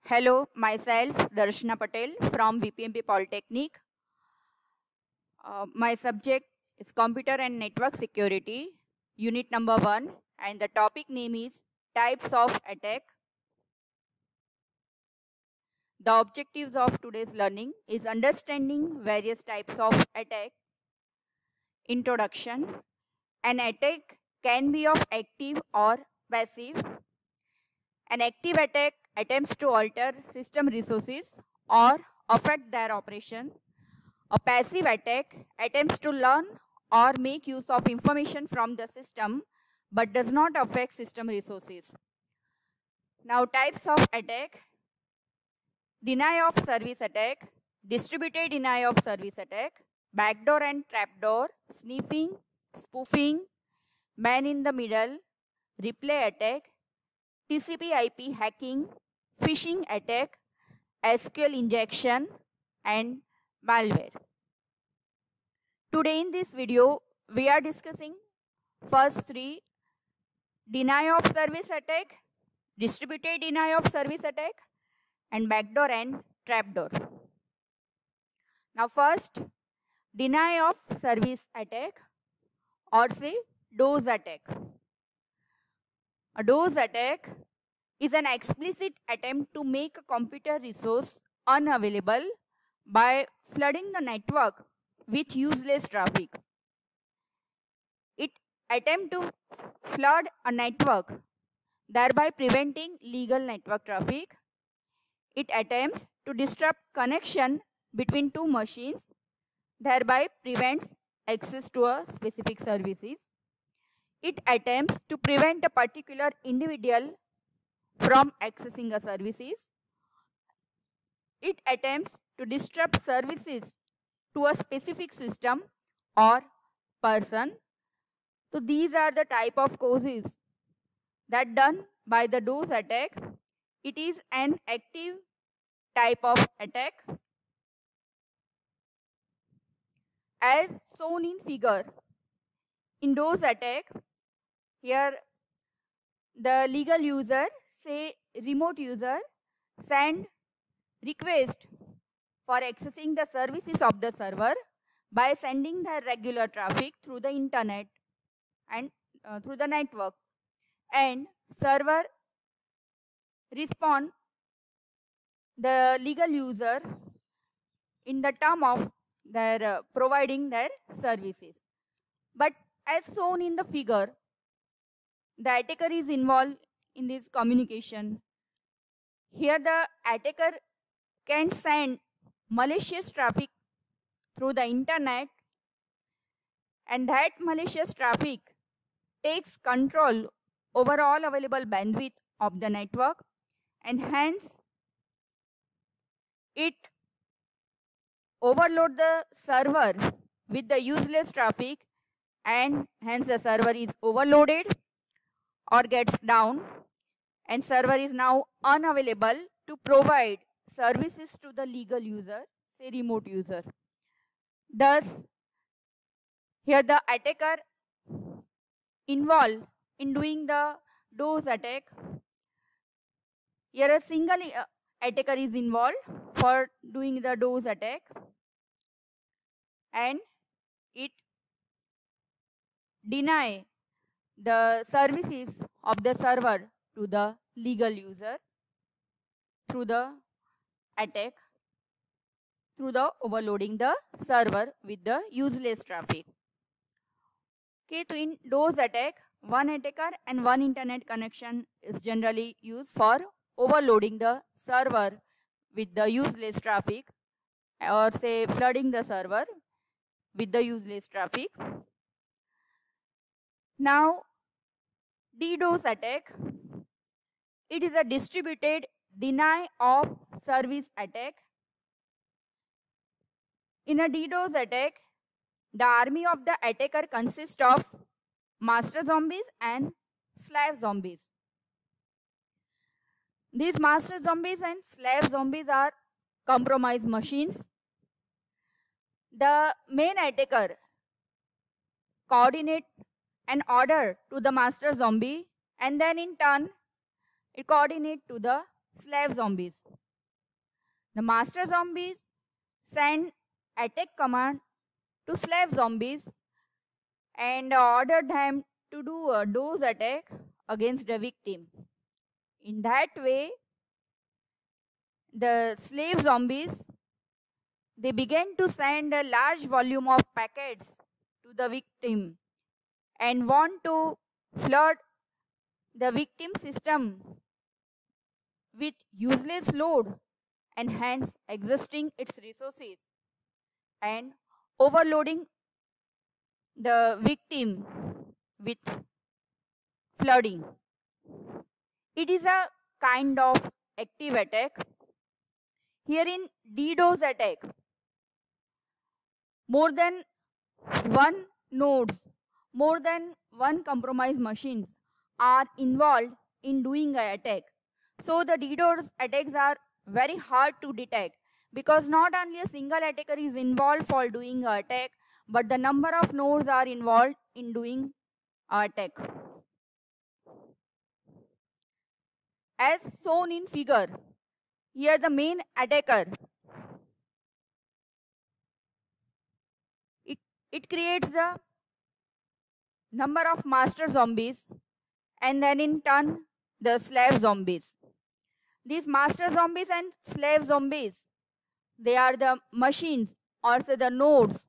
Hello, myself Darshana Patel from VPMP Polytechnic. My subject is Computer and Network Security, Unit number 1, and the topic name is Types of Attack. The objectives of today's learning is understanding various types of attack. Introduction. An attack can be of active or passive. An active attack attempts to alter system resources or affect their operation. A passive attack attempts to learn or make use of information from the system but does not affect system resources. Now, types of attack: denial of service attack, distributed denial of service attack, backdoor and trapdoor, sniffing, spoofing, man in the middle, replay attack, TCP/IP hacking, phishing attack, SQL injection, and malware. Today in this video, we are discussing first three: denial of service attack, distributed denial of service attack, and backdoor and trapdoor. Now first, denial of service attack, or say DOS attack. A DOS attack is an explicit attempt to make a computer resource unavailable by flooding the network with useless traffic. It attempts to flood a network, thereby preventing legal network traffic. It attempts to disrupt connection between two machines, thereby prevents access to a specific services. It attempts to prevent a particular individual from accessing a services. It attempts to disrupt services to a specific system or person. So these are the type of causes that done by the DOS attack. It is an active type of attack. As shown in figure, in DOS attack, here the legal user, say remote user, send request for accessing the services of the server by sending the regular traffic through the internet and through the network, and server respond the legal user in the term of their providing their services. But as shown in the figure, the attacker is involved in this communication. Here the attacker can send malicious traffic through the internet, and that malicious traffic takes control over all available bandwidth of the network, and hence it overload the server with the useless traffic, and hence the server is overloaded or gets down, and server is now unavailable to provide services to the legal user, say remote user. Thus, here the attacker involved in doing the DOS attack. Here a single attacker is involved for doing the DOS attack, and it deny the services of the server to the legal user through the attack, through the overloading the server with the useless traffic. Okay, so in DOS attack, one attacker and one internet connection is generally used for overloading the server with the useless traffic, or say flooding the server with the useless traffic. Now, DDoS attack, it is a distributed deny of service attack. In a DDoS attack, the army of the attacker consists of master zombies and slave zombies. These master zombies and slave zombies are compromised machines. The main attacker coordinate an order to the master zombie, and then in turn it coordinate to the slave zombies. The master zombies send attack command to slave zombies and order them to do a dose attack against the victim. In that way, the slave zombies, they began to send a large volume of packets to the victim and want to flood the victim system with useless load and hence exhausting its resources and overloading the victim with flooding. It is a kind of active attack. Here in DDoS attack, more than one nodes, more than one compromised machines are involved in doing an attack. So the DDoS attacks are very hard to detect because not only a single attacker is involved for doing an attack, but the number of nodes are involved in doing an attack. As shown in figure, here the main attacker, it creates the number of master zombies and then in turn the slave zombies. These master zombies and slave zombies, they are the machines or say the nodes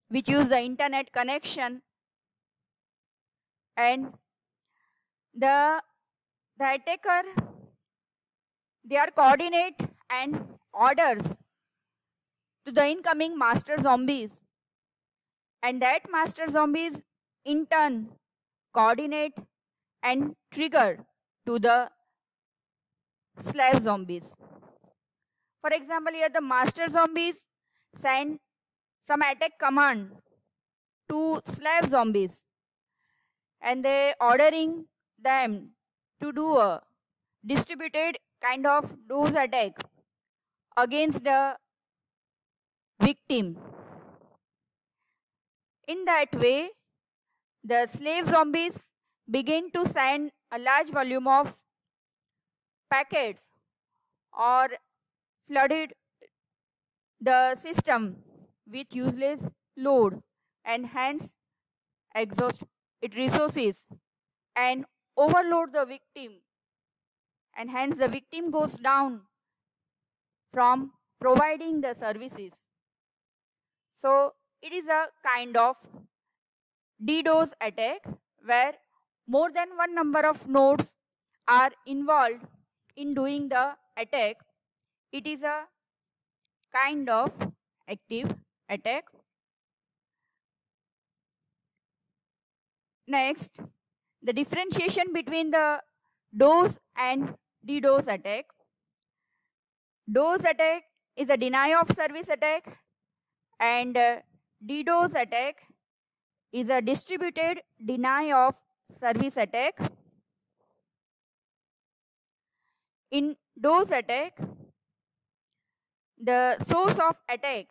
which use the internet connection, and the attacker, they are coordinate and orders to the incoming master zombies, and that master zombies in turn coordinate and trigger to the slave zombies. For example, here the master zombies send some attack command to slave zombies and they ordering them to do a distributed kind of dose attack against the victim. In that way, the slave zombies begin to send a large volume of packets or flooded the system with useless load and hence exhaust its resources and overload the victim, and hence the victim goes down from providing the services. So it is a kind of DDoS attack where more than one number of nodes are involved in doing the attack. It is a kind of active attack. Next, the differentiation between the DOS and DDoS attack. DOS attack is a denial of service attack, and DDoS attack is a distributed denial of service attack. In DOS attack, the source of attack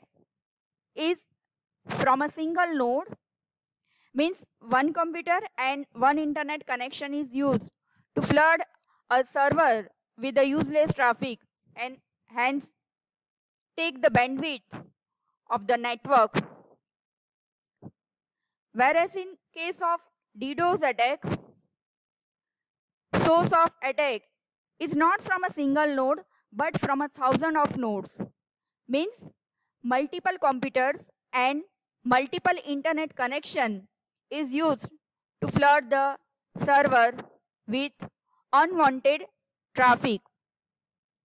is from a single node, means one computer and one internet connection is used to flood a server with the useless traffic and hence take the bandwidth of the network. Whereas in case of DDoS attack, source of attack is not from a single node but from 1,000 of nodes, means multiple computers and multiple internet connection is used to flood the server with unwanted traffic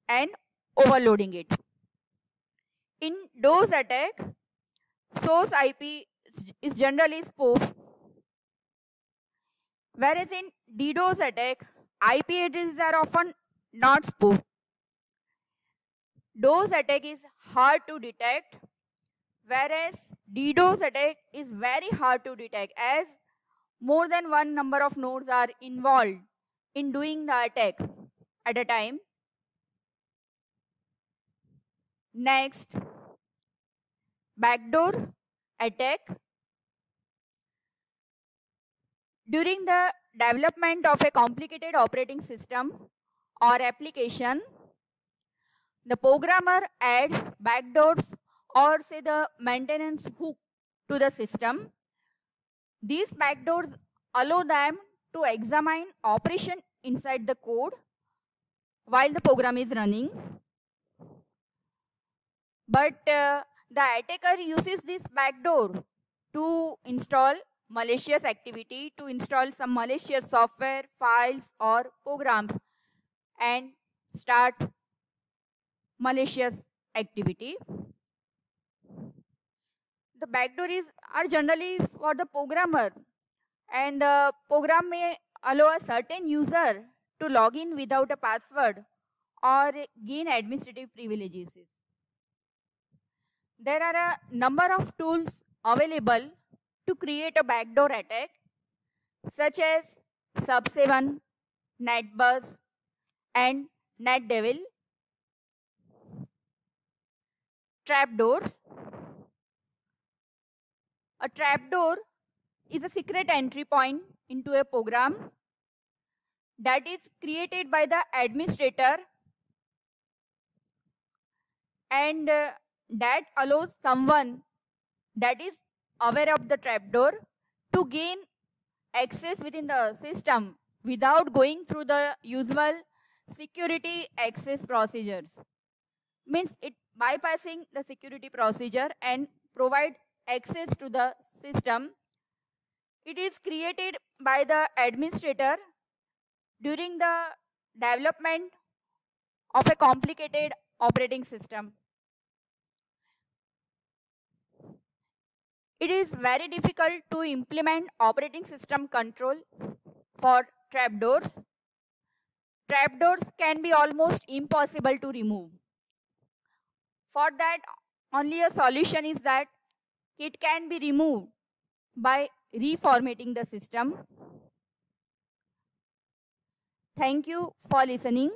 and overloading it. In DOS attack, source IP is generally spoofed, whereas in DDoS attack, IP addresses are often not spoofed. DOS attack is hard to detect, whereas DDoS attack is very hard to detect as more than one number of nodes are involved in doing the attack at a time. Next, backdoor attack. During the development of a complicated operating system or application, the programmer adds backdoors or say the maintenance hook to the system. These backdoors allow them to examine operation inside the code while the program is running. But the attacker uses this backdoor to install malicious activity, to install some malicious software, files or programs and start malicious activity. The backdoors are generally for the programmer, and the program may allow a certain user to log in without a password or gain administrative privileges. There are a number of tools available to create a backdoor attack, such as Sub7, NetBuzz and NetDevil. Trapdoors. A trapdoor is a secret entry point into a program that is created by the administrator, and that allows someone that is aware of the trapdoor to gain access within the system without going through the usual security access procedures. Means it bypassing the security procedure and provide access to the system. It is created by the administrator during the development of a complicated operating system. It is very difficult to implement operating system control for trapdoors. Trapdoors can be almost impossible to remove. For that, only a solution is that it can be removed by reformatting the system. Thank you for listening.